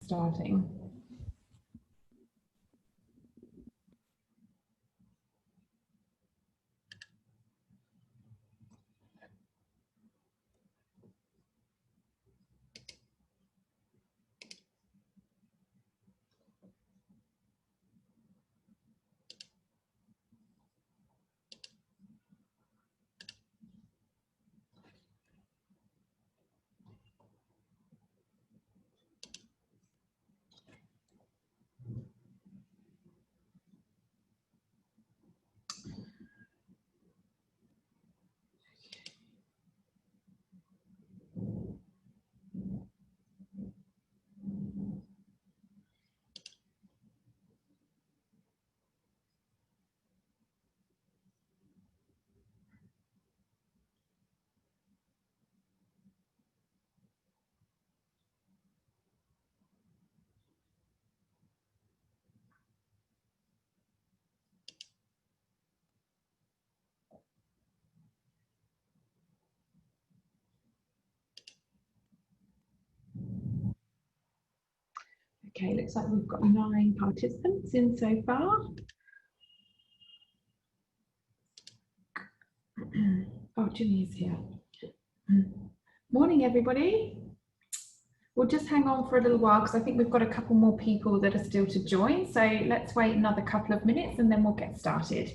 starting. Okay, looks like we've got 9 participants in so far. Oh, Ginny is here. Morning, everybody. We'll just hang on for a little while because I think we've got a couple more people that are still to join. So let's wait another couple of minutes and then we'll get started.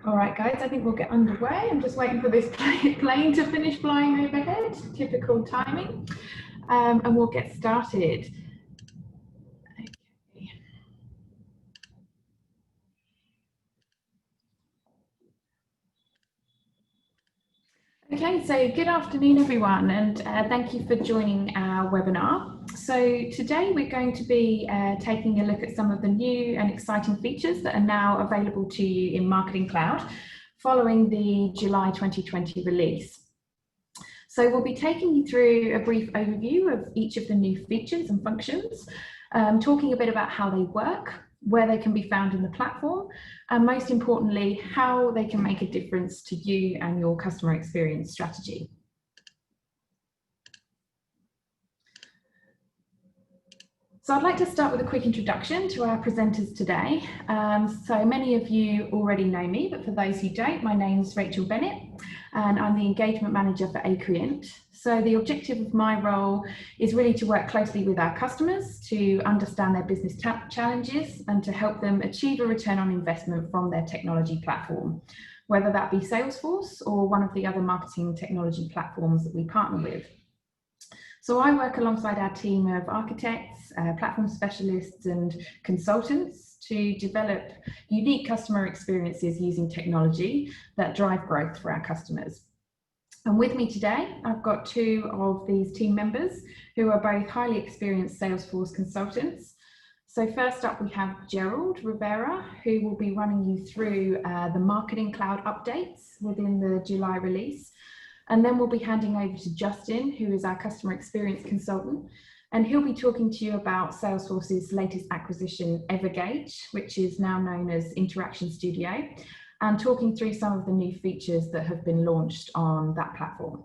All right, guys, I think we'll get underway. I'm just waiting for this plane to finish flying overhead, typical timing, and we'll get started. Okay, so good afternoon, everyone, and thank you for joining our webinar. So today we're going to be taking a look at some of the new and exciting features that are now available to you in Marketing Cloud following the July 2020 release. So we'll be taking you through a brief overview of each of the new features and functions, talking a bit about how they work, where they can be found in the platform, and most importantly, how they can make a difference to you and your customer experience strategy. So I'd like to start with a quick introduction to our presenters today. So many of you already know me, but for those who don't, my name's Rachel Bennett, and I'm the Engagement Manager for Acreant. So the objective of my role is really to work closely with our customers to understand their business challenges and to help them achieve a return on investment from their technology platform, whether that be Salesforce or one of the other marketing technology platforms that we partner with. So I work alongside our team of architects, platform specialists and consultants to develop unique customer experiences using technology that drive growth for our customers. And with me today, I've got 2 of these team members who are both highly experienced Salesforce consultants. So first up, we have Gerald Rivera, who will be running you through the Marketing Cloud updates within the July release. And then we'll be handing over to Justin, who is our customer experience consultant, and he'll be talking to you about Salesforce's latest acquisition, Evergage, which is now known as Interaction Studio, and talking through some of the new features that have been launched on that platform.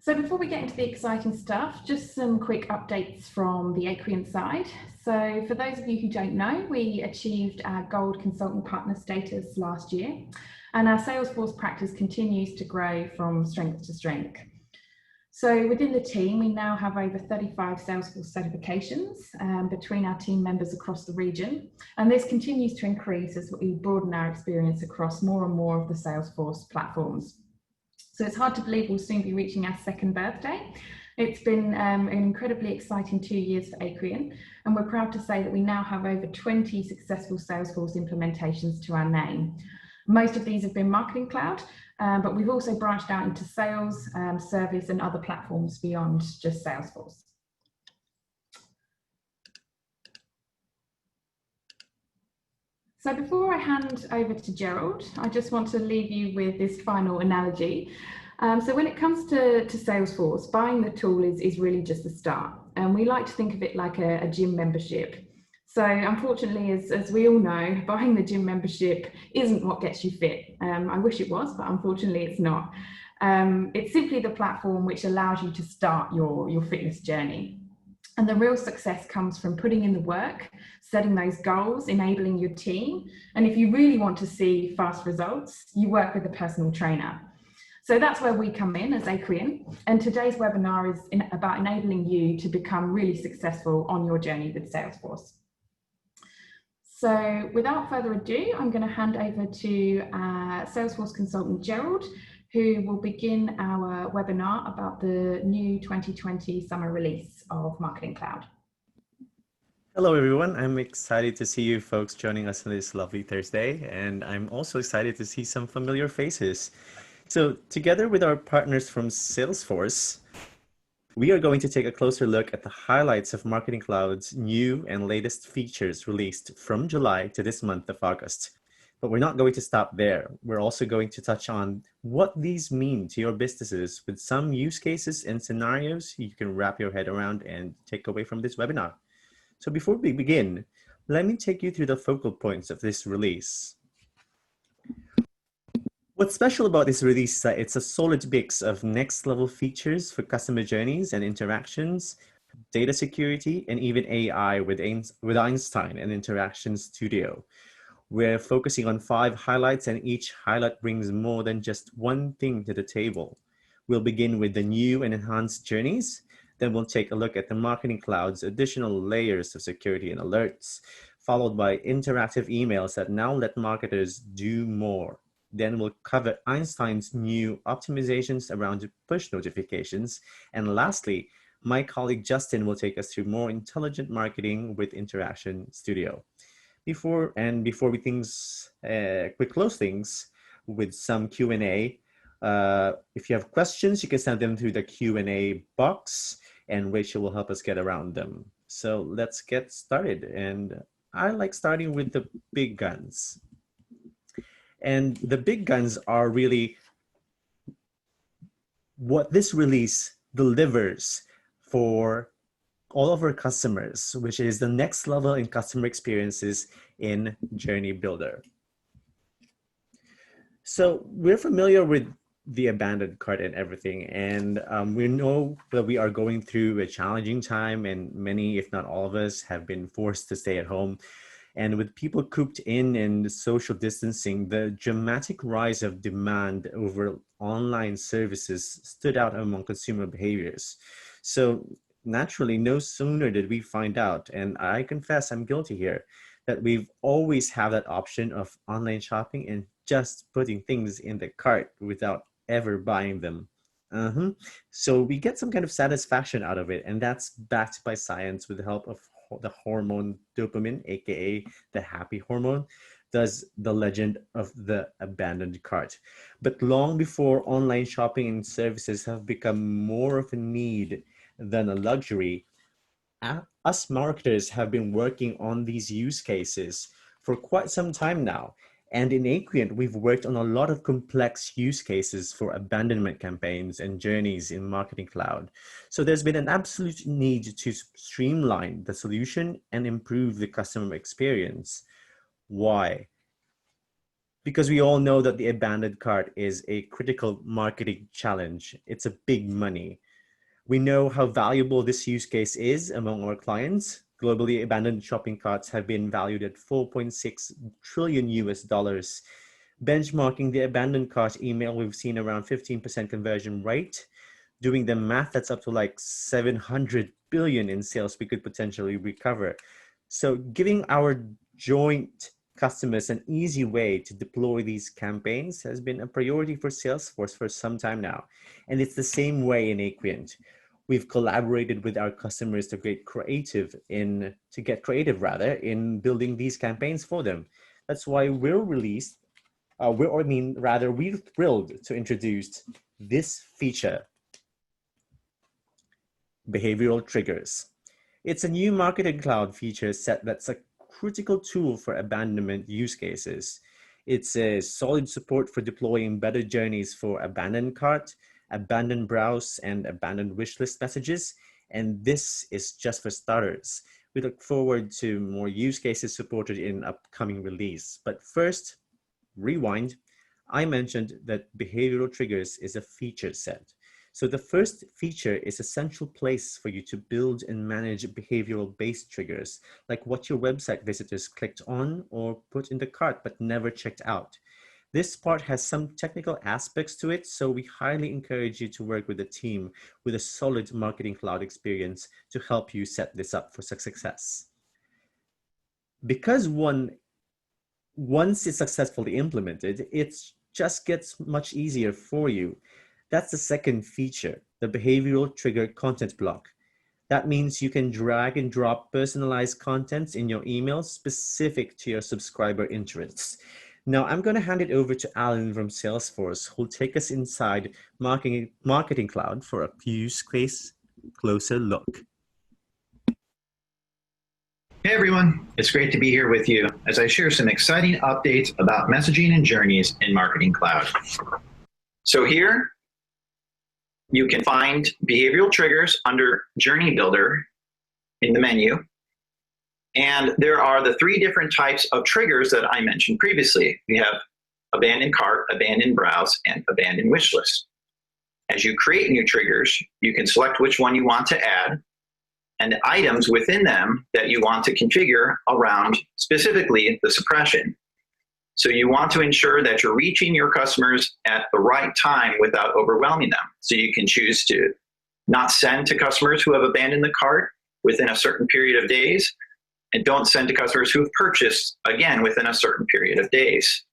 So before we get into the exciting stuff, just some quick updates from the Acreant side. So for those of you who don't know, we achieved our Gold Consultant Partner status last year, and our Salesforce practice continues to grow from strength to strength. So within the team, we now have over 35 Salesforce certifications between our team members across the region, and this continues to increase as we broaden our experience across more and more of the Salesforce platforms. So it's hard to believe we'll soon be reaching our second birthday. It's been an incredibly exciting 2 years for Acrian, and we're proud to say that we now have over 20 successful Salesforce implementations to our name. Most of these have been Marketing Cloud, but we've also branched out into sales, service, and other platforms beyond just Salesforce. So before I hand over to Gerald, I just want to leave you with this final analogy. So when it comes to Salesforce, buying the tool is really just the start. And we like to think of it like a gym membership. So unfortunately, as we all know, buying the gym membership isn't what gets you fit. I wish it was, but unfortunately it's not. It's simply the platform which allows you to start your fitness journey. And the real success comes from putting in the work, setting those goals, enabling your team. And if you really want to see fast results, you work with a personal trainer. So that's where we come in as Acrian. And today's webinar is about enabling you to become really successful on your journey with Salesforce. So without further ado, I'm going to hand over to Salesforce consultant Gerald, who will begin our webinar about the new 2020 summer release of Marketing Cloud. Hello, everyone. I'm excited to see you folks joining us on this lovely Thursday, and I'm also excited to see some familiar faces. So together with our partners from Salesforce, we are going to take a closer look at the highlights of Marketing Cloud's new and latest features released from July to this month of August. But we're not going to stop there. We're also going to touch on what these mean to your businesses with some use cases and scenarios you can wrap your head around and take away from this webinar. So before we begin, let me take you through the focal points of this release. What's special about this release is that it's a solid mix of next-level features for customer journeys and interactions, data security, and even AI with Einstein and Interaction Studio. We're focusing on 5 highlights, and each highlight brings more than just one thing to the table. We'll begin with the new and enhanced journeys. Then we'll take a look at the Marketing Cloud's additional layers of security and alerts, followed by interactive emails that now let marketers do more. Then we'll cover Einstein's new optimizations around push notifications. And lastly, my colleague Justin will take us through more intelligent marketing with Interaction Studio. Before we close things with some Q&A. If you have questions, you can send them through the Q&A box, and Rachel will help us get around them. So let's get started. And I like starting with the big guns. And the big guns are really what this release delivers for all of our customers, which is the next level in customer experiences in Journey Builder. So we're familiar with the abandoned cart and everything, and we know that we are going through a challenging time, and many, if not all of us, have been forced to stay at home. And with people cooped in and social distancing, the dramatic rise of demand over online services stood out among consumer behaviors. So naturally, no sooner did we find out, and I confess I'm guilty here, that we've always had that option of online shopping and just putting things in the cart without ever buying them. So we get some kind of satisfaction out of it, and that's backed by science with the help of the hormone dopamine, aka the happy hormone, thus the legend of the abandoned cart. But long before online shopping and services have become more of a need than a luxury, us marketers have been working on these use cases for quite some time now. And in Acrian, we've worked on a lot of complex use cases for abandonment campaigns and journeys in Marketing Cloud. So there's been an absolute need to streamline the solution and improve the customer experience. Why? Because we all know that the abandoned cart is a critical marketing challenge. It's a big money. We know how valuable this use case is among our clients. Globally, abandoned shopping carts have been valued at $4.6 trillion US. Benchmarking the abandoned cart email, we've seen around 15% conversion rate. Doing the math, that's up to like 700 billion in sales we could potentially recover. So giving our joint customers an easy way to deploy these campaigns has been a priority for Salesforce for some time now. And it's the same way in Aquient. We've collaborated with our customers to get creative in building these campaigns for them. That's why we're thrilled to introduce this feature, behavioral triggers. It's a new Marketing Cloud feature set that's a critical tool for abandonment use cases. It's a solid support for deploying better journeys for abandoned cart, abandoned browse, and abandoned wishlist messages. And this is just for starters. We look forward to more use cases supported in upcoming release. But first, rewind. I mentioned that behavioral triggers is a feature set. So the first feature is a central place for you to build and manage behavioral-based triggers, like what your website visitors clicked on or put in the cart but never checked out. This part has some technical aspects to it, so we highly encourage you to work with a team with a solid Marketing Cloud experience to help you set this up for success. Because once it's successfully implemented, it just gets much easier for you. That's the second feature, the behavioral trigger content block. That means you can drag and drop personalized contents in your emails specific to your subscriber interests. Now I'm going to hand it over to Alan from Salesforce, who'll take us inside Marketing Cloud for a use case closer look. Hey everyone, it's great to be here with you as I share some exciting updates about messaging and journeys in Marketing Cloud. So here, you can find behavioral triggers under Journey Builder in the menu. And there are the three different types of triggers that I mentioned previously. We have abandoned cart, abandoned browse, and abandoned wish list. As you create new triggers, you can select which one you want to add and the items within them that you want to configure around specifically the suppression. So you want to ensure that you're reaching your customers at the right time without overwhelming them. So you can choose to not send to customers who have abandoned the cart within a certain period of days, and don't send to customers who have purchased, again, within a certain period of days.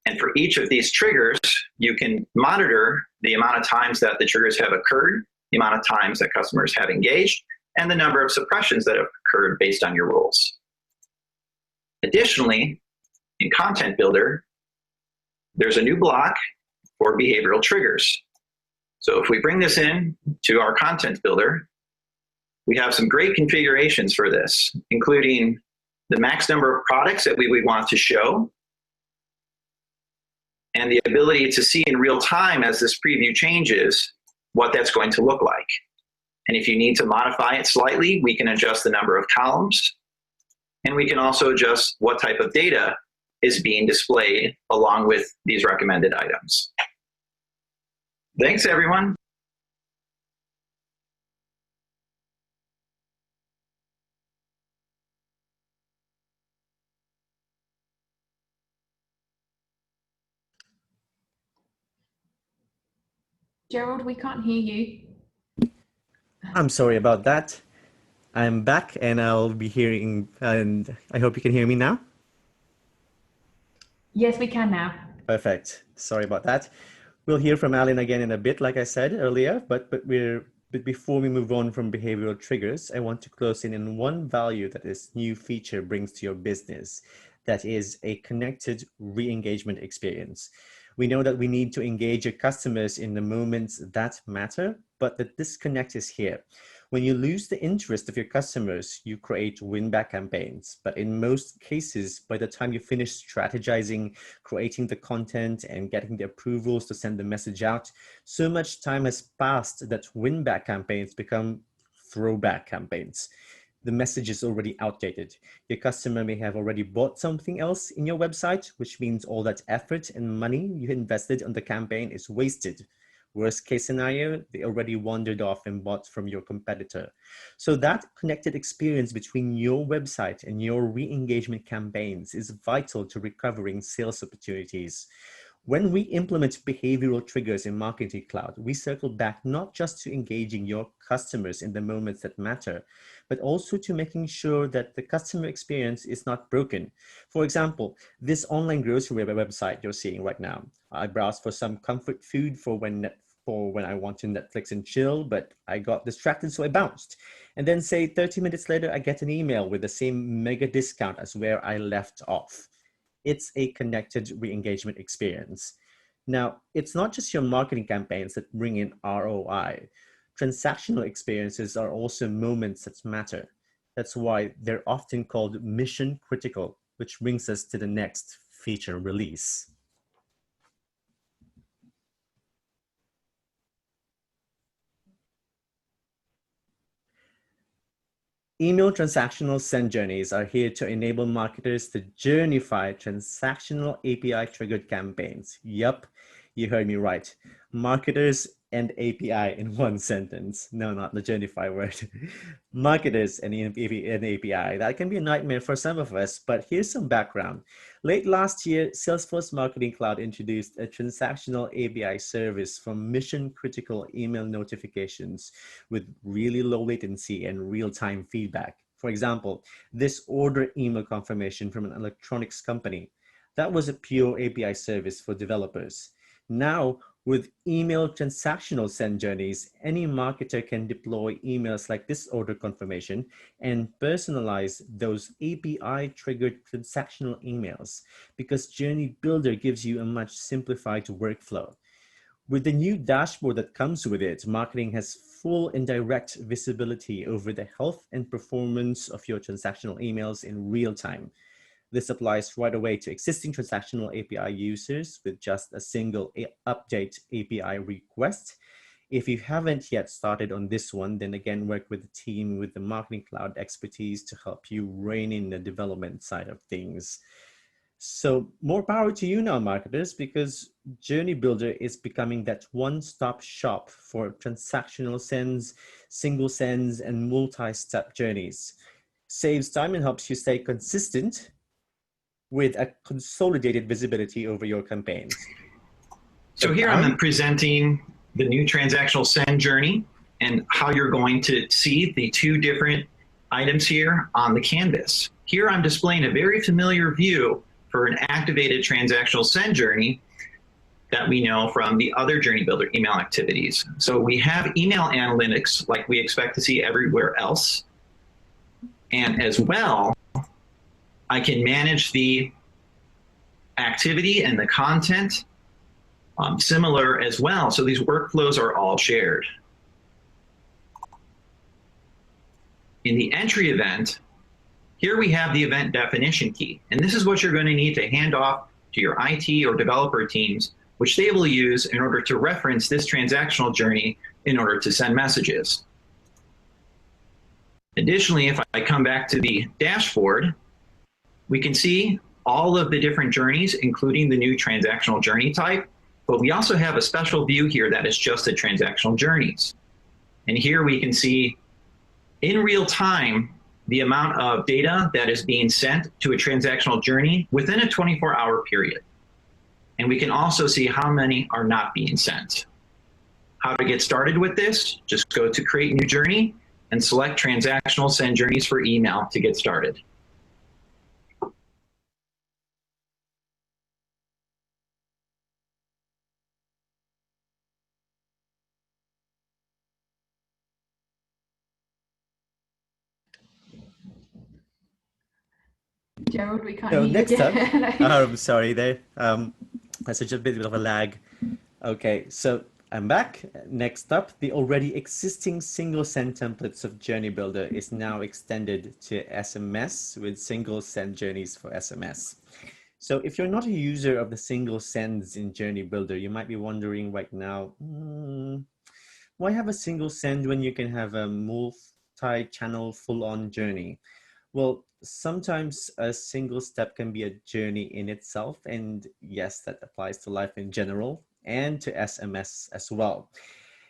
And for each of these triggers, you can monitor the amount of times that the triggers have occurred, the amount of times that customers have engaged, and the number of suppressions that have occurred based on your rules. Additionally, in Content Builder, there's a new block for behavioral triggers. So if we bring this in to our Content Builder, we have some great configurations for this, including the max number of products that we would want to show, and the ability to see in real time as this preview changes what that's going to look like. And if you need to modify it slightly, we can adjust the number of columns, and we can also adjust what type of data is being displayed along with these recommended items. Thanks, everyone. Gerald, we can't hear you. I'm sorry about that. I'm back and I'll be hearing, and I hope you can hear me now. Yes, we can now. Perfect. Sorry about that. We'll hear from Alan again in a bit, like I said earlier, but before we move on from behavioral triggers, I want to close in on one value that this new feature brings to your business. That is a connected re-engagement experience. We know that we need to engage your customers in the moments that matter, but the disconnect is here. When you lose the interest of your customers, you create win-back campaigns. But in most cases, by the time you finish strategizing, creating the content, and getting the approvals to send the message out, so much time has passed that win-back campaigns become throwback campaigns. The message is already outdated. Your customer may have already bought something else in your website, which means all that effort and money you invested on the campaign is wasted. Worst case scenario, they already wandered off and bought from your competitor. So that connected experience between your website and your re-engagement campaigns is vital to recovering sales opportunities. When we implement behavioral triggers in Marketing Cloud, we circle back not just to engaging your customers in the moments that matter, but also to making sure that the customer experience is not broken. For example, this online grocery website you're seeing right now, I browsed for some comfort food for when I want to Netflix and chill, but I got distracted, so I bounced. And then say 30 minutes later, I get an email with the same mega discount as where I left off. It's a connected re-engagement experience. Now, it's not just your marketing campaigns that bring in ROI. Transactional experiences are also moments that matter. That's why they're often called mission critical, which brings us to the next feature release. Email transactional send journeys are here to enable marketers to journeyfy transactional API triggered campaigns. Yup, you heard me right. Marketers and API in one sentence. No, not the journeyfy word. Marketers and an API. That can be a nightmare for some of us, but here's some background. Late last year, Salesforce Marketing Cloud introduced a transactional API service for mission critical email notifications with really low latency and real-time feedback. For example, this order email confirmation from an electronics company. That was a pure API service for developers. Now, with email transactional send journeys, any marketer can deploy emails like this order confirmation and personalize those API-triggered transactional emails, because Journey Builder gives you a much simplified workflow. With the new dashboard that comes with it, marketing has full and direct visibility over the health and performance of your transactional emails in real time. This applies right away to existing transactional API users with just a single update API request. If you haven't yet started on this one, then again, work with the team with the Marketing Cloud expertise to help you rein in the development side of things. So more power to you now, marketers, because Journey Builder is becoming that one-stop shop for transactional sends, single sends, and multi-step journeys. Saves time and helps you stay consistent with a consolidated visibility over your campaigns. So here I'm presenting the new transactional send journey and how you're going to see the two different items here on the canvas. Here I'm displaying a very familiar view for an activated transactional send journey that we know from the other Journey Builder email activities. So we have email analytics like we expect to see everywhere else. And as well, I can manage the activity and the content similar as well. So these workflows are all shared. In the entry event, here we have the event definition key. And this is what you're going to need to hand off to your IT or developer teams, which they will use in order to reference this transactional journey in order to send messages. Additionally, if I come back to the dashboard, we can see all of the different journeys, including the new transactional journey type, but we also have a special view here that is just the transactional journeys. And here we can see in real time the amount of data that is being sent to a transactional journey within a 24-hour period. And we can also see how many are not being sent. How to get started with this? Just go to Create New Journey and select Transactional Send Journeys for email to get started. Gerald, we can't So hear you next up, again. I'm sorry there. That's such a bit of a lag. Okay, so I'm back. Next up, the already existing single send templates of Journey Builder is now extended to SMS with single send journeys for SMS. So if you're not a user of the single sends in Journey Builder, you might be wondering right now, why have a single send when you can have a multi-channel full-on journey? Well, sometimes a single step can be a journey in itself. And yes, that applies to life in general and to SMS as well.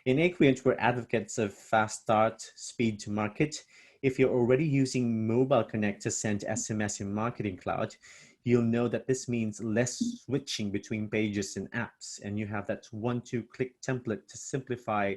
In Aquient, we're advocates of fast start, speed to market. If you're already using Mobile Connect to send SMS in Marketing Cloud, You'll know that this means less switching between pages and apps, and you have that 1-2-click template to simplify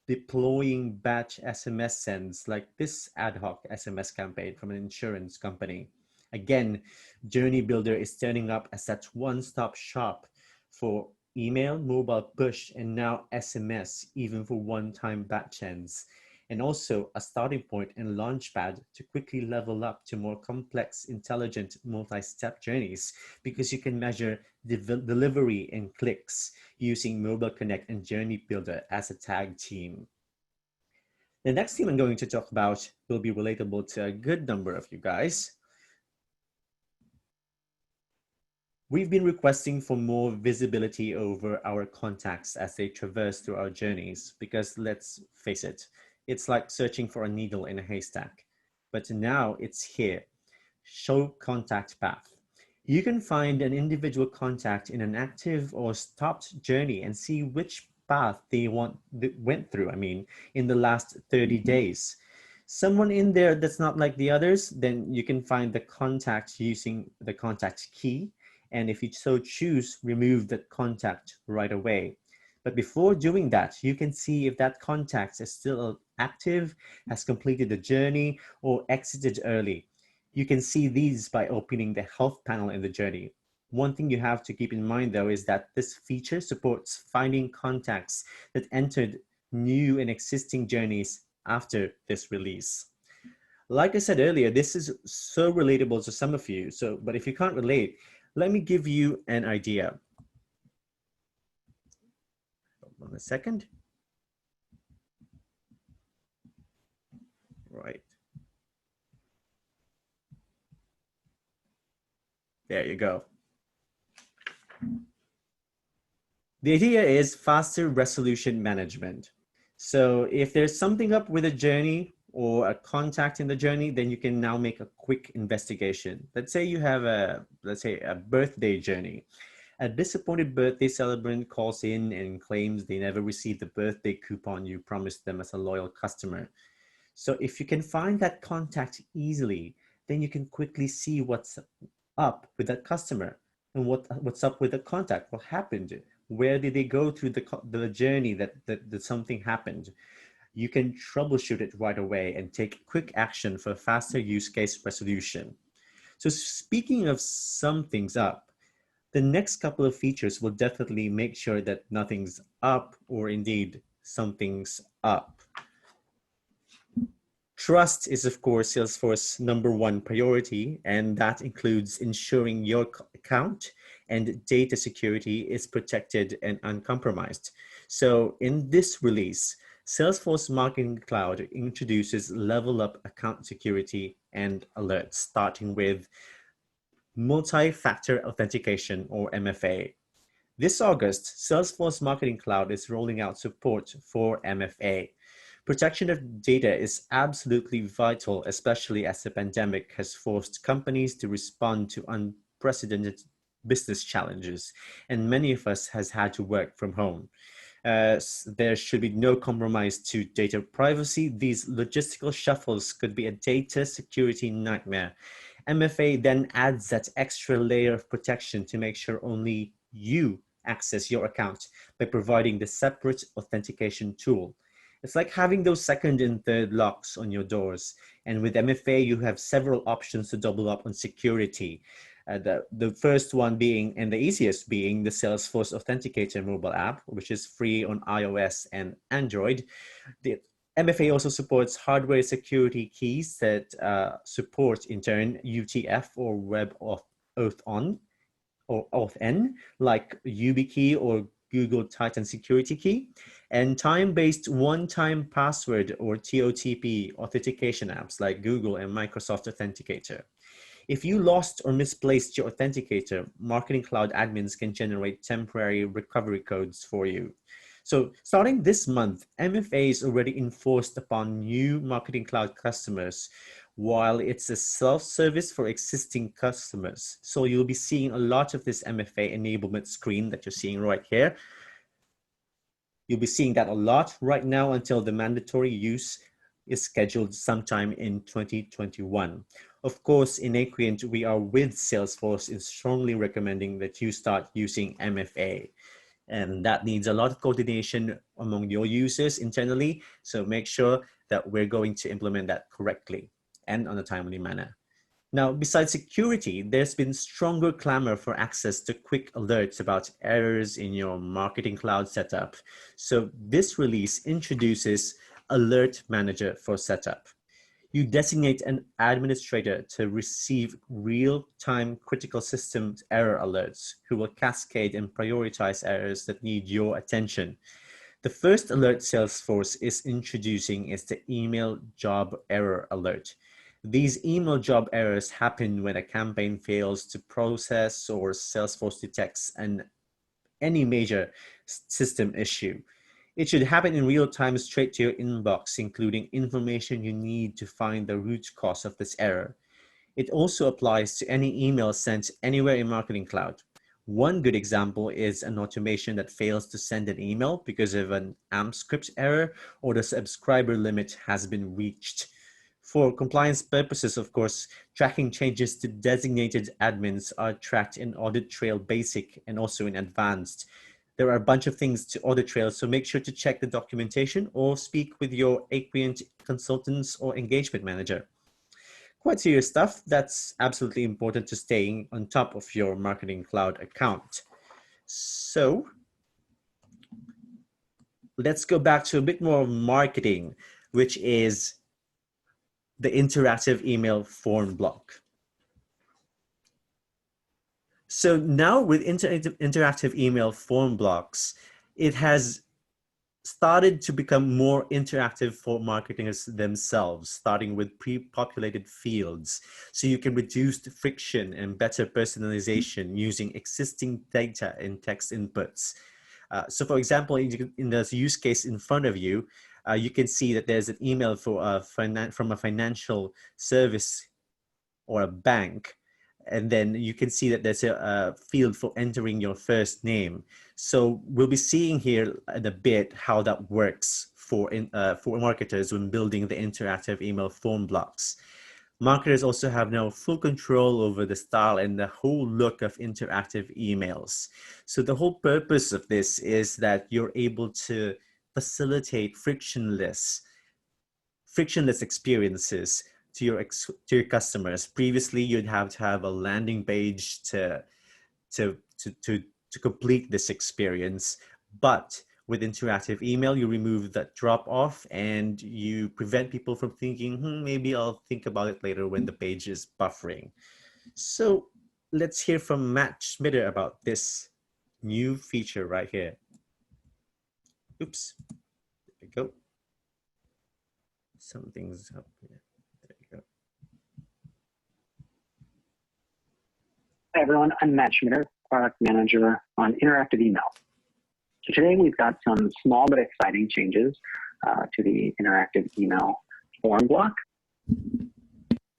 deploying batch SMS sends, like this ad hoc SMS campaign from an insurance company. Again, Journey Builder is turning up as that one-stop shop for email, mobile push, and now SMS, even for one-time batch sends. And also a starting point and launchpad to quickly level up to more complex, intelligent, multi-step journeys, because you can measure delivery and clicks using Mobile Connect and Journey Builder as a tag team. The next theme I'm going to talk about will be relatable to a good number of you guys. We've been requesting for more visibility over our contacts as they traverse through our journeys, because let's face it, it's like searching for a needle in a haystack. But now it's here. Show contact path. You can find an individual contact in an active or stopped journey and see which path they went through, in the last 30 days. Someone in there that's not like the others, then you can find the contact using the contact key. And if you so choose, remove that contact right away. But before doing that, you can see if that contact is still active, has completed the journey, or exited early. You can see these by opening the health panel in the journey. One thing you have to keep in mind, though, is that this feature supports finding contacts that entered new and existing journeys after this release. Like I said earlier, this is so relatable to some of you. But if you can't relate, let me give you an idea. Hold on a second. Right. There you go. The idea is faster resolution management. So if there's something up with a journey or a contact in the journey, then you can now make a quick investigation. Let's say you have a birthday journey. A disappointed birthday celebrant calls in and claims they never received the birthday coupon you promised them as a loyal customer. So if you can find that contact easily, then you can quickly see what's up with that customer and what's up with the contact. What happened? Where did they go through the journey that something happened? You can troubleshoot it right away and take quick action for faster use case resolution. So speaking of something's up, the next couple of features will definitely make sure that nothing's up, or indeed something's up. Trust is, of course, Salesforce's #1 priority, and that includes ensuring your account and data security is protected and uncompromised. So in this release, Salesforce Marketing Cloud introduces level up account security and alerts, starting with multi-factor authentication, or MFA. This August, Salesforce Marketing Cloud is rolling out support for MFA. Protection of data is absolutely vital, especially as the pandemic has forced companies to respond to unprecedented business challenges, and many of us has had to work from home. There should be no compromise to data privacy. These logistical shuffles could be a data security nightmare. MFA then adds that extra layer of protection to make sure only you access your account by providing the separate authentication tool. It's like having those second and third locks on your doors. And with MFA, you have several options to double up on security. The first one being, and the easiest being, the Salesforce Authenticator mobile app, which is free on iOS and Android. The MFA also supports hardware security keys that support, in turn, UTF or Web Auth-On or Auth-N, like YubiKey or Google Titan Security Key, and time-based one-time password or TOTP authentication apps like Google and Microsoft Authenticator. If you lost or misplaced your authenticator, Marketing Cloud admins can generate temporary recovery codes for you. So starting this month, MFA is already enforced upon new Marketing Cloud customers, while it's a self-service for existing customers. So you'll be seeing a lot of this MFA enablement screen that you're seeing right here. You'll be seeing that a lot right now until the mandatory use is scheduled sometime in 2021. Of course, in Aquient, we are with Salesforce is strongly recommending that you start using MFA. And that needs a lot of coordination among your users internally. So make sure that we're going to implement that correctly and on a timely manner. Now, besides security, there's been stronger clamor for access to quick alerts about errors in your marketing cloud setup. So this release introduces Alert Manager for Setup. You designate an administrator to receive real-time critical systems error alerts who will cascade and prioritize errors that need your attention. The first alert Salesforce is introducing is the email job error alert. These email job errors happen when a campaign fails to process or Salesforce detects any major system issue. It should happen in real time straight to your inbox, including information you need to find the root cause of this error. It also applies to any email sent anywhere in Marketing Cloud. One good example is an automation that fails to send an email because of an AMP script error or the subscriber limit has been reached. For compliance purposes, of course, tracking changes to designated admins are tracked in Audit Trail Basic and also in Advanced. There are a bunch of things to audit trail, so make sure to check the documentation or speak with your Aquient consultants or engagement manager. Quite serious stuff. That's absolutely important to staying on top of your Marketing Cloud account. So let's go back to a bit more marketing, which is the interactive email form block. So now with interactive email form blocks, it has started to become more interactive for marketers themselves, starting with pre-populated fields. So you can reduce the friction and better personalization using existing data and text inputs. So for example, in the use case in front of you, you can see that there's an email for from a financial service or a bank. And then you can see that there's a field for entering your first name. So we'll be seeing here in a bit how that works for marketers when building the interactive email form blocks. Marketers also have now full control over the style and the whole look of interactive emails. So the whole purpose of this is that you're able to facilitate frictionless experiences to your customers. Previously, you'd have to have a landing page to complete this experience, but with interactive email, you remove that drop off and you prevent people from thinking, maybe I'll think about it later when the page is buffering. So let's hear from Matt Schmitter about this new feature right here. Oops, there we go. Something's up here. There you go. Hi everyone, I'm Matt Schmitter, Product Manager on Interactive Email. So today we've got some small but exciting changes to the Interactive Email form block.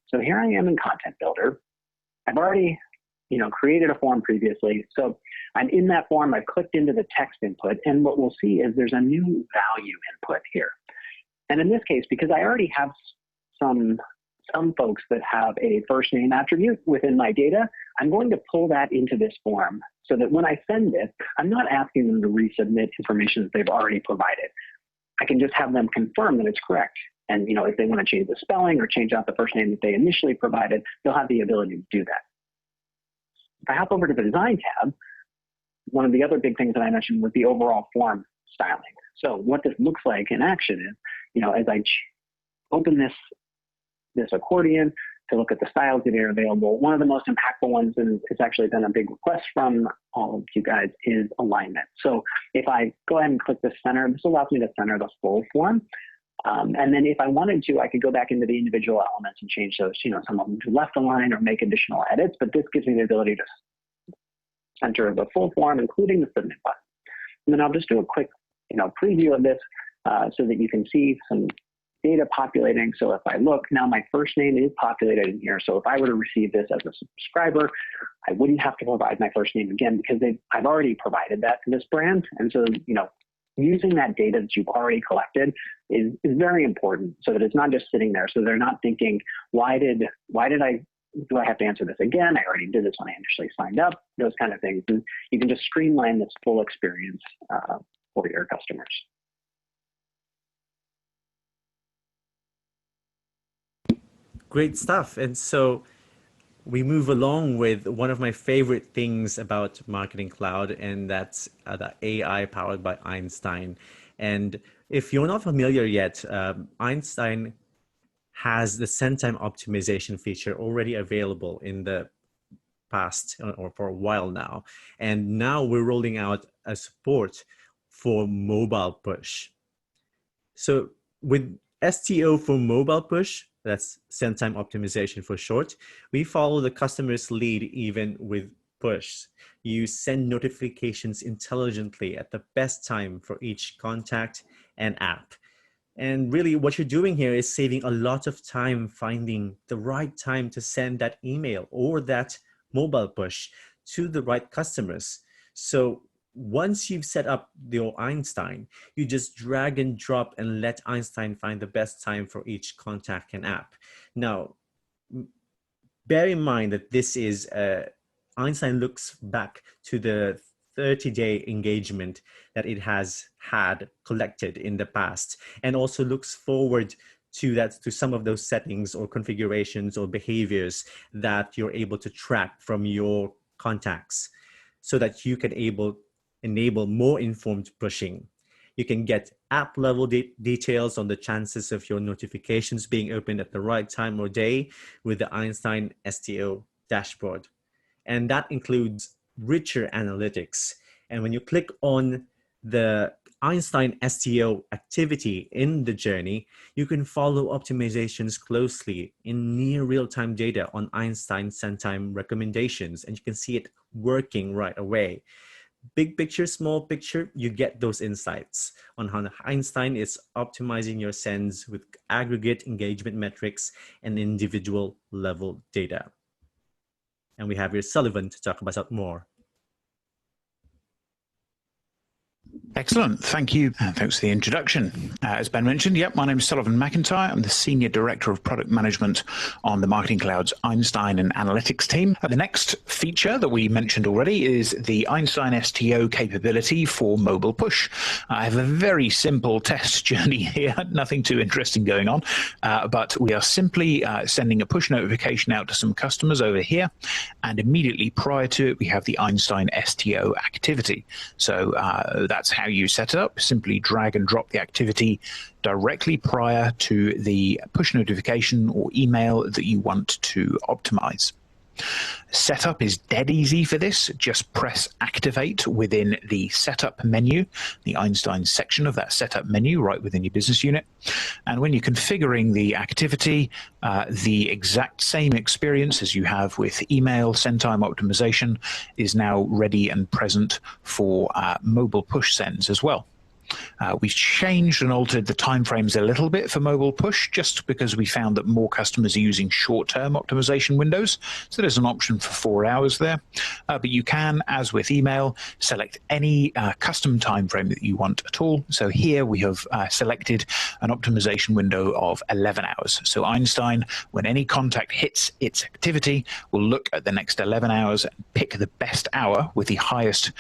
So here I am in Content Builder. I've already created a form previously. So I'm in that form, I've clicked into the text input, and what we'll see is there's a new value input here. And in this case, because I already have some folks that have a first name attribute within my data, I'm going to pull that into this form so that when I send it, I'm not asking them to resubmit information that they've already provided. I can just have them confirm that it's correct. And if they want to change the spelling or change out the first name that they initially provided, they'll have the ability to do that. If I hop over to the Design tab, one of the other big things that I mentioned was the overall form styling. So what this looks like in action is, as I open this accordion to look at the styles that are available, one of the most impactful ones, and it's actually been a big request from all of you guys, is alignment. So if I go ahead and click the center, this allows me to center the full form. And then if I wanted to, I could go back into the individual elements and change those, some of them to left align or make additional edits, but this gives me the ability to center the full form, including the submit button. And then I'll just do a quick preview of this so that you can see some data populating. So if I look, now my first name is populated in here. So if I were to receive this as a subscriber, I wouldn't have to provide my first name again because I've already provided that to this brand. And so, using that data that you've already collected is very important, so that it's not just sitting there. So they're not thinking, do I have to answer this again? I already did this when I initially signed up, those kind of things. And you can just streamline this full experience for your customers. Great stuff. And so we move along with one of my favorite things about Marketing Cloud, and that's the AI powered by Einstein. And if you're not familiar yet, Einstein has the send time optimization feature already available in the past or for a while now. And now we're rolling out a support for mobile push. So with STO for mobile push, that's send time optimization for short, we follow the customer's lead even with push. You send notifications intelligently at the best time for each contact and app. And really what you're doing here is saving a lot of time finding the right time to send that email or that mobile push to the right customers. So once you've set up your Einstein, you just drag and drop and let Einstein find the best time for each contact and app. Now, bear in mind that this is, Einstein looks back to the 30-day engagement that it has had collected in the past, and also looks forward to some of those settings or configurations or behaviors that you're able to track from your contacts, so that you can enable more informed pushing. You can get app level details on the chances of your notifications being opened at the right time or day with the Einstein STO dashboard. And that includes richer analytics. And when you click on the Einstein STO activity in the journey, you can follow optimizations closely in near real-time data on Einstein send time recommendations, and you can see it working right away. Big picture, small picture, you get those insights on how Einstein is optimizing your sends with aggregate engagement metrics and individual level data. And we have here Sullivan to talk about more. Excellent. Thank you. Thanks for the introduction. As Ben mentioned, my name is Sullivan McIntyre. I'm the Senior Director of Product Management on the Marketing Cloud's Einstein and Analytics team. The next feature that we mentioned already is the Einstein STO capability for mobile push. I have a very simple test journey here, nothing too interesting going on, but we are simply sending a push notification out to some customers over here, and immediately prior to it, we have the Einstein STO activity. So that's how you set it up. Simply drag and drop the activity directly prior to the push notification or email that you want to optimize. Setup is dead easy for this. Just press activate within the setup menu, the Einstein section of that setup menu right within your business unit. And when you're configuring the activity, the exact same experience as you have with email send time optimization is now ready and present for mobile push sends as well. We've changed and altered the timeframes a little bit for mobile push, just because we found that more customers are using short-term optimization windows. So there's an option for 4 hours there. But you can, as with email, select any custom timeframe that you want at all. So here we have selected an optimization window of 11 hours. So Einstein, when any contact hits its activity, will look at the next 11 hours and pick the best hour with the highest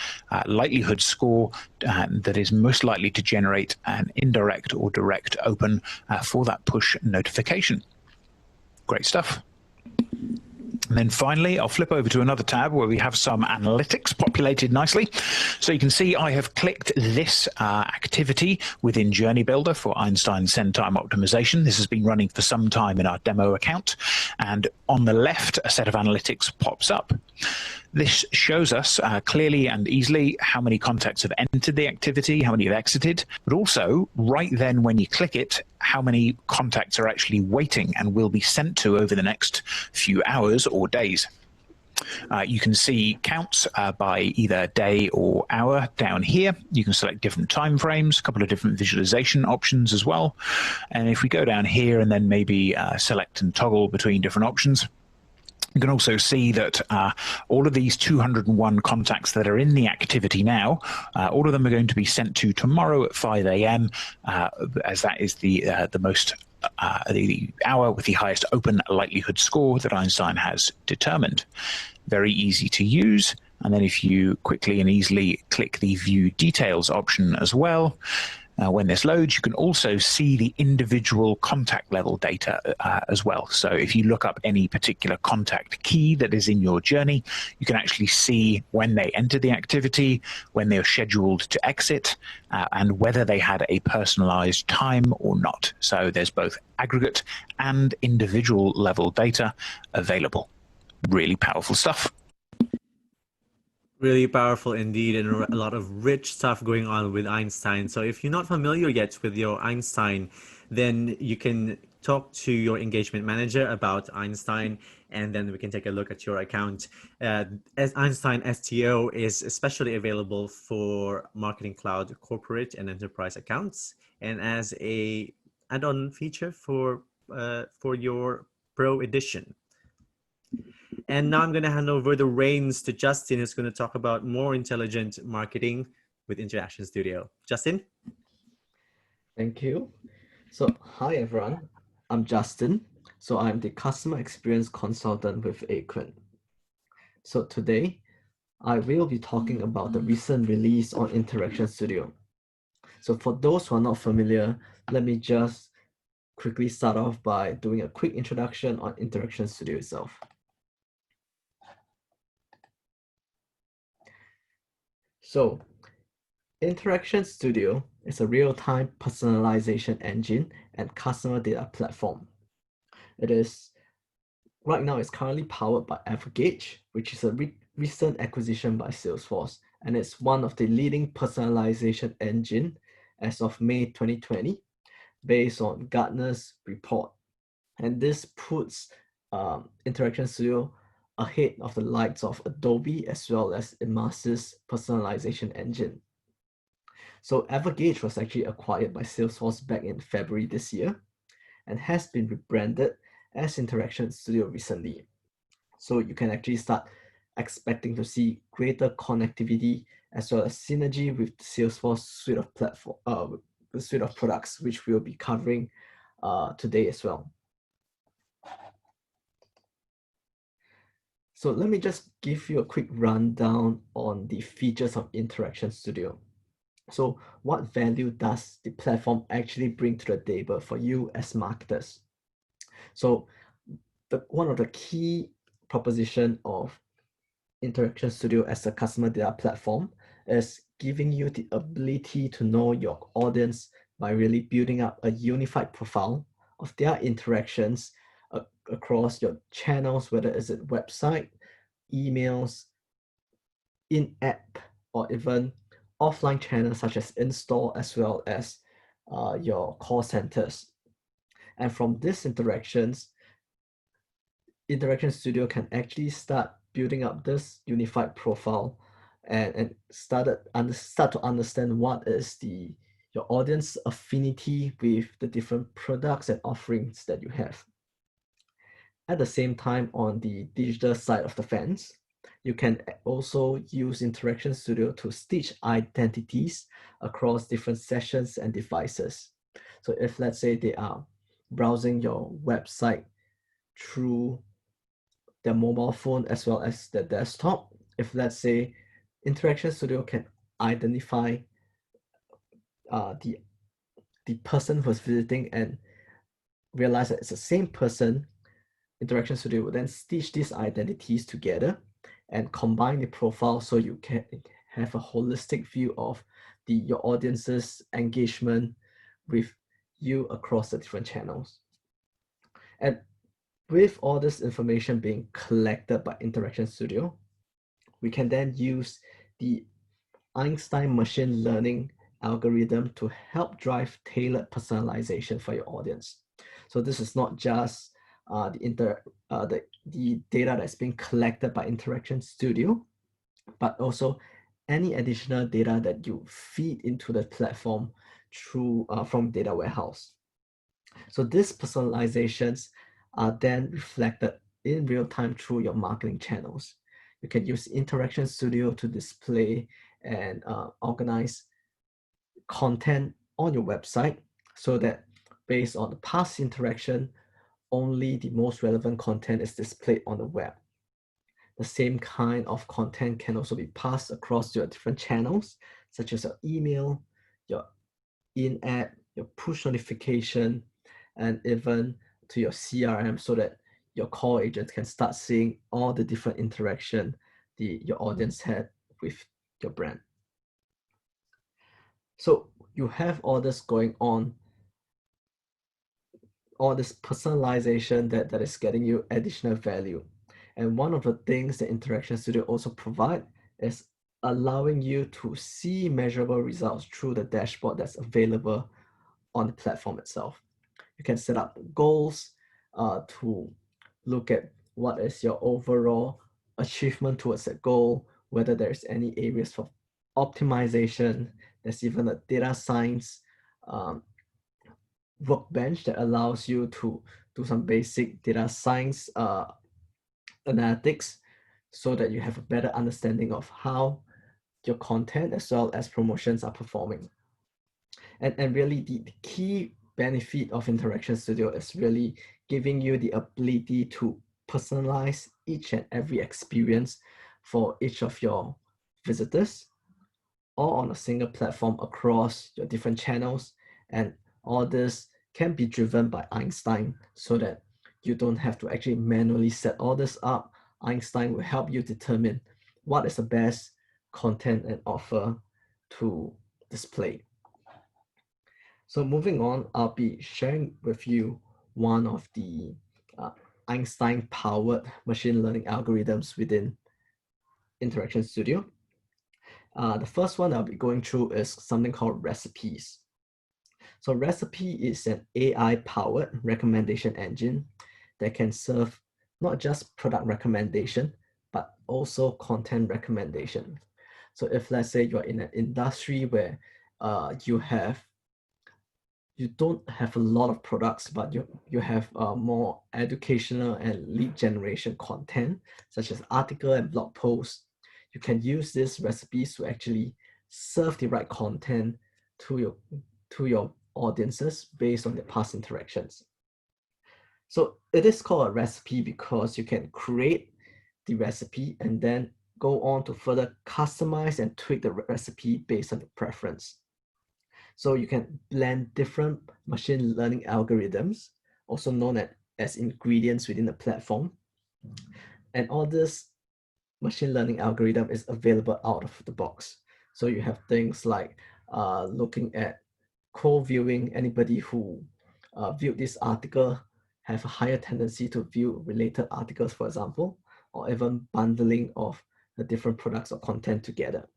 likelihood score that is most likely to generate an indirect or direct open for that push notification. Great stuff. And then finally, I'll flip over to another tab where we have some analytics populated nicely. So you can see I have clicked this activity within Journey Builder for Einstein Send Time Optimization. This has been running for some time in our demo account. And on the left, a set of analytics pops up. This shows us clearly and easily how many contacts have entered the activity, how many have exited, but also right then when you click it, how many contacts are actually waiting and will be sent to over the next few hours or days. You can see counts by either day or hour down here. You can select different time frames, a couple of different visualization options as well. And if we go down here and then maybe select and toggle between different options, You can also see that all of these 201 contacts that are in the activity now, all of them are going to be sent to tomorrow at 5 a.m. As that is the hour with the highest open likelihood score that Einstein has determined. Very easy to use. And then if you quickly and easily click the View Details option as well, when this loads, you can also see the individual contact level data as well. So if you look up any particular contact key that is in your journey, you can actually see when they entered the activity, when they are scheduled to exit, and whether they had a personalized time or not. So there's both aggregate and individual level data available. Really powerful stuff. Really powerful indeed, and a lot of rich stuff going on with Einstein. So if you're not familiar yet with your Einstein, then you can talk to your engagement manager about Einstein, and then we can take a look at your account. As Einstein STO is especially available for Marketing Cloud corporate and enterprise accounts, and as a add-on feature for your Pro edition. And now I'm going to hand over the reins to Justin, who's going to talk about more intelligent marketing with Interaction Studio. Justin? Thank you. So, hi everyone. I'm Justin. So, I'm the customer experience consultant with Aquin. So, today I will be talking about the recent release on Interaction Studio. So, for those who are not familiar, let me just quickly start off by doing a quick introduction on Interaction Studio itself. So, Interaction Studio is a real-time personalization engine and customer data platform. Right now, it's currently powered by Avogage, which is a recent acquisition by Salesforce, and it's one of the leading personalization engine as of May 2020, based on Gartner's report. And this puts Interaction Studio ahead of the likes of Adobe as well as Immersive's personalization engine. So Avogage was actually acquired by Salesforce back in February this year and has been rebranded as Interaction Studio recently. So you can actually start expecting to see greater connectivity as well as synergy with the Salesforce suite of the suite of products, which we'll be covering today as well. So let me just give you a quick rundown on the features of Interaction Studio. So what value does the platform actually bring to the table for you as marketers? So one of the key proposition of Interaction Studio as a customer data platform is giving you the ability to know your audience by really building up a unified profile of their interactions across your channels, whether it's a website, emails, in-app, or even offline channels such as in-store, as well as your call centers. And from these interactions, Interaction Studio can actually start building up this unified profile and start to understand what is your audience affinity with the different products and offerings that you have. At the same time, on the digital side of the fence, you can also use Interaction Studio to stitch identities across different sessions and devices. So if, let's say, they are browsing your website through their mobile phone as well as their desktop, if, let's say, Interaction Studio can identify the person who's visiting and realize that it's the same person, Interaction Studio will then stitch these identities together and combine the profile so you can have a holistic view of your audience's engagement with you across the different channels. And with all this information being collected by Interaction Studio, we can then use the Einstein machine learning algorithm to help drive tailored personalization for your audience. So this is not just the data that's being collected by Interaction Studio, but also any additional data that you feed into the platform through from data warehouse. So these personalizations are then reflected in real time through your marketing channels. You can use Interaction Studio to display and organize content on your website so that based on the past interaction, only the most relevant content is displayed on the web. The same kind of content can also be passed across your different channels, such as your email, your in-app, your push notification, and even to your CRM, so that your call agents can start seeing all the different interaction your audience had with your brand. So you have all this going on, all this personalization that is getting you additional value. And one of the things that Interaction Studio also provide is allowing you to see measurable results through the dashboard that's available on the platform itself. You can set up goals to look at what is your overall achievement towards that goal, whether there's any areas for optimization. There's even a data science workbench that allows you to do some basic data science analytics so that you have a better understanding of how your content as well as promotions are performing. And really the key benefit of Interaction Studio is really giving you the ability to personalize each and every experience for each of your visitors, all on a single platform across your different channels. And all this can be driven by Einstein so that you don't have to actually manually set all this up. Einstein will help you determine what is the best content and offer to display. So moving on, I'll be sharing with you one of the Einstein-powered machine learning algorithms within Interaction Studio. The first one I'll be going through is something called recipes. So Recipe is an AI-powered recommendation engine that can serve not just product recommendation, but also content recommendation. So if let's say you're in an industry where you don't have a lot of products, but you have more educational and lead generation content, such as article and blog posts, you can use these recipes to actually serve the right content to your audiences based on their past interactions. So it is called a recipe because you can create the recipe and then go on to further customize and tweak the recipe based on your preference. So you can blend different machine learning algorithms, also known as ingredients within the platform. And all this machine learning algorithm is available out of the box. So you have things like looking at co-viewing. Anybody who viewed this article have a higher tendency to view related articles, for example, or even bundling of the different products or content together.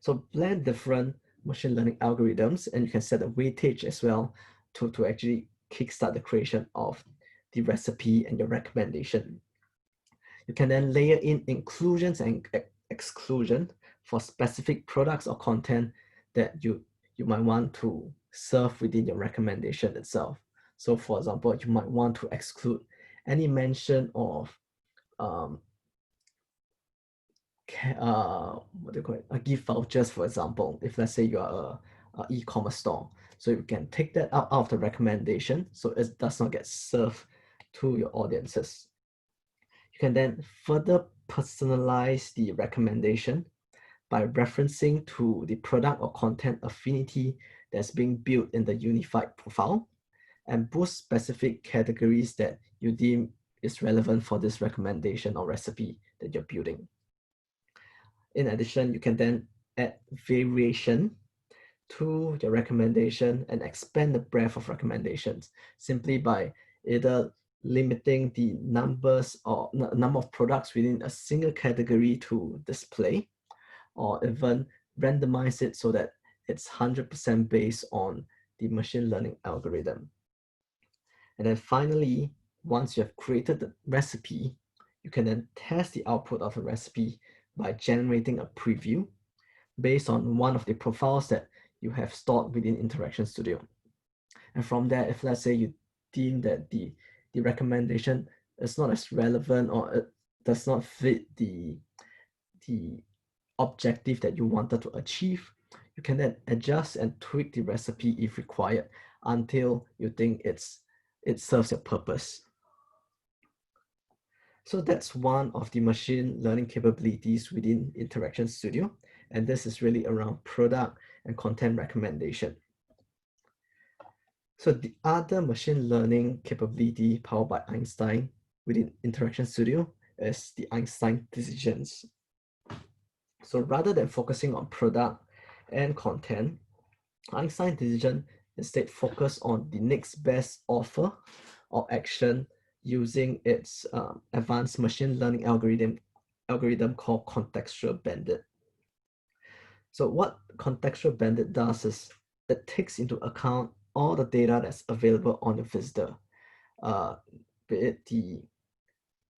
So blend different machine learning algorithms, and you can set a weightage as well to actually kickstart the creation of the recipe and your recommendation. You can then layer in inclusions and exclusion for specific products or content that you might want to serve within your recommendation itself. So for example, you might want to exclude any mention of gift vouchers, for example, if let's say you are a e-commerce store. So you can take that out of the recommendation so it does not get served to your audiences. You can then further personalize the recommendation by referencing to the product or content affinity that's being built in the unified profile, and boost specific categories that you deem is relevant for this recommendation or recipe that you're building. In addition, you can then add variation to your recommendation and expand the breadth of recommendations simply by either limiting the number of products within a single category to display, or even randomize it so that it's 100% based on the machine learning algorithm. And then finally, once you have created the recipe, you can then test the output of the recipe by generating a preview based on one of the profiles that you have stored within Interaction Studio. And from there, if let's say you deem that the recommendation is not as relevant, or it does not fit the objective that you wanted to achieve, you can then adjust and tweak the recipe if required until you think it serves your purpose. So that's one of the machine learning capabilities within Interaction Studio. And this is really around product and content recommendation. So the other machine learning capability powered by Einstein within Interaction Studio is the Einstein decisions. So rather than focusing on product and content, Einstein decision instead focus on the next best offer or action using its advanced machine learning algorithm called contextual bandit. So what contextual bandit does is it takes into account all the data that's available on the visitor, be it the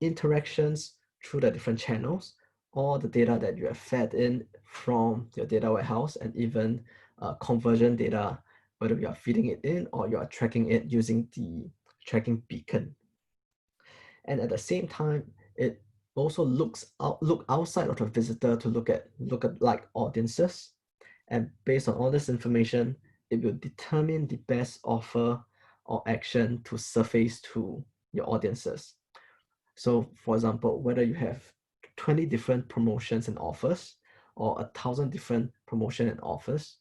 interactions through the different channels, or the data that you have fed in from your data warehouse, and even conversion data, whether you are feeding it in or you are tracking it using the tracking beacon. And at the same time, it also look outside of the visitor to look at like audiences. And based on all this information, it will determine the best offer or action to surface to your audiences. So for example, whether you have 20 different promotions and offers or 1,000 different promotions and offers,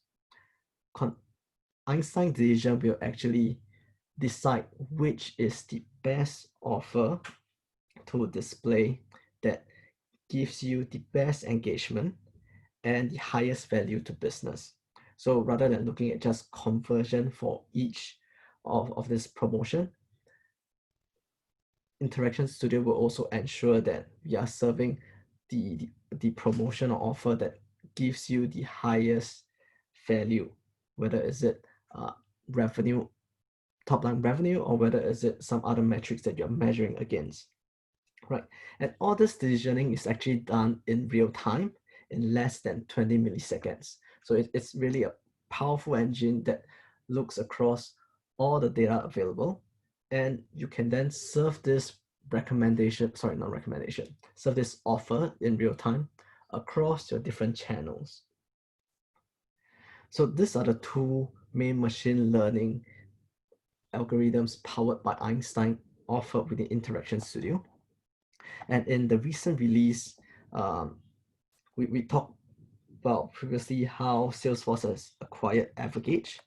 Einstein decision will actually decide which is the best offer to display that gives you the best engagement and the highest value to business. So rather than looking at just conversion for each of this promotion, Interaction Studio will also ensure that we are serving the promotion or offer that gives you the highest value, whether is it revenue, top line revenue, or whether is it some other metrics that you're measuring against, right? And all this decisioning is actually done in real time in less than 20 milliseconds. So it's really a powerful engine that looks across all the data available, and you can then serve this serve this offer in real time across your different channels. So these are the two main machine learning algorithms powered by Einstein offered within Interaction Studio. And in the recent release, we talked about previously how Salesforce has acquired Avogage.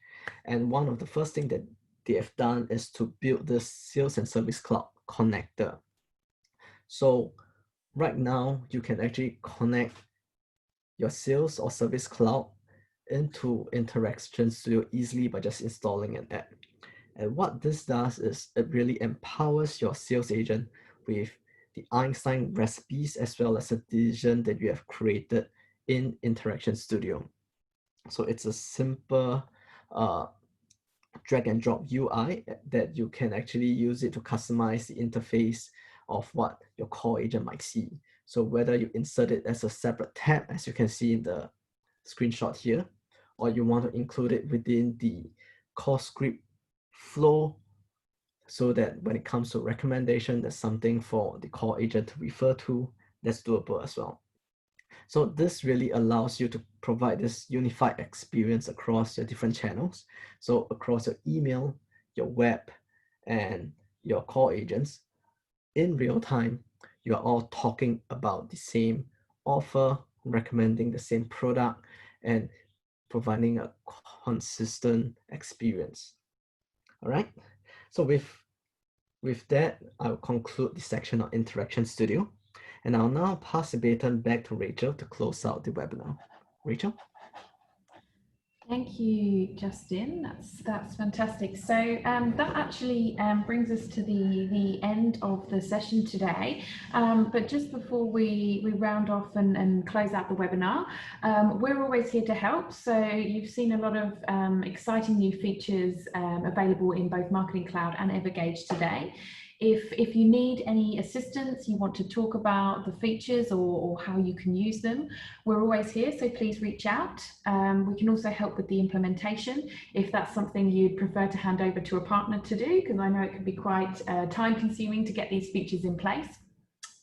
And one of the first things that they have done is to build this Sales and Service Cloud connector. So right now, you can actually connect your Sales or Service Cloud into Interaction Studio easily by just installing an app. And what this does is it really empowers your sales agent with the Einstein recipes as well as a decision that you have created in Interaction Studio. So it's a simple drag and drop UI that you can actually use it to customize the interface of what your call agent might see. So whether you insert it as a separate tab, as you can see in the screenshot here, or you want to include it within the call script flow so that when it comes to recommendation, there's something for the call agent to refer to, that's doable as well. So this really allows you to provide this unified experience across your different channels. So across your email, your web, and your call agents, in real time, you are all talking about the same offer, recommending the same product, and providing a consistent experience. All right. So with that, I'll conclude the section on Interaction Studio. And I'll now pass the baton back to Rachel to close out the webinar. Rachel? Thank you, Justin. That's fantastic. So that actually brings us to the end of the session today. But just before we round off and close out the webinar, we're always here to help. So you've seen a lot of exciting new features available in both Marketing Cloud and Avogage today. If you need any assistance, you want to talk about the features or how you can use them, we're always here, so please reach out. We can also help with the implementation if that's something you'd prefer to hand over to a partner to do, because I know it can be quite time consuming to get these features in place.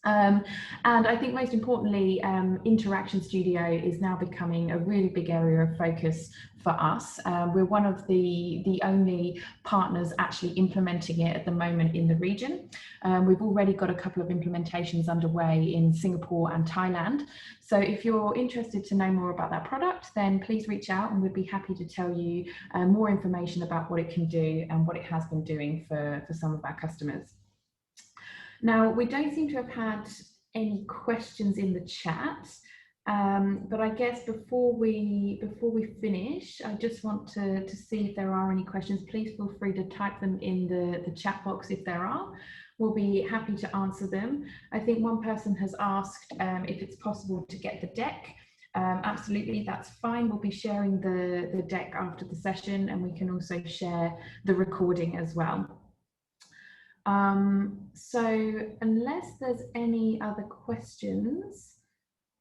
And I think most importantly, Interaction Studio is now becoming a really big area of focus for us. We're one of the only partners actually implementing it at the moment in the region. We've already got a couple of implementations underway in Singapore and Thailand. So if you're interested to know more about that product, then please reach out and we'd be happy to tell you more information about what it can do and what it has been doing for some of our customers. Now, we don't seem to have had any questions in the chat, but I guess before we finish, I just want to see if there are any questions. Please feel free to type them in the chat box if there are. We'll be happy to answer them. I think one person has asked if it's possible to get the deck. Absolutely, that's fine. We'll be sharing the deck after the session, and we can also share the recording as well. So unless there's any other questions,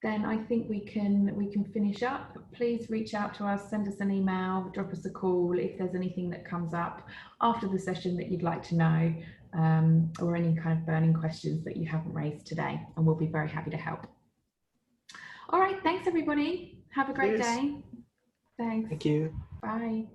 then I think we can finish up. Please reach out to us, send us an email, drop us a call if there's anything that comes up after the session that you'd like to know, or any kind of burning questions that you haven't raised today, and we'll be very happy to help. All right, thanks everybody. Have a great day. Thanks. Thank you. Bye.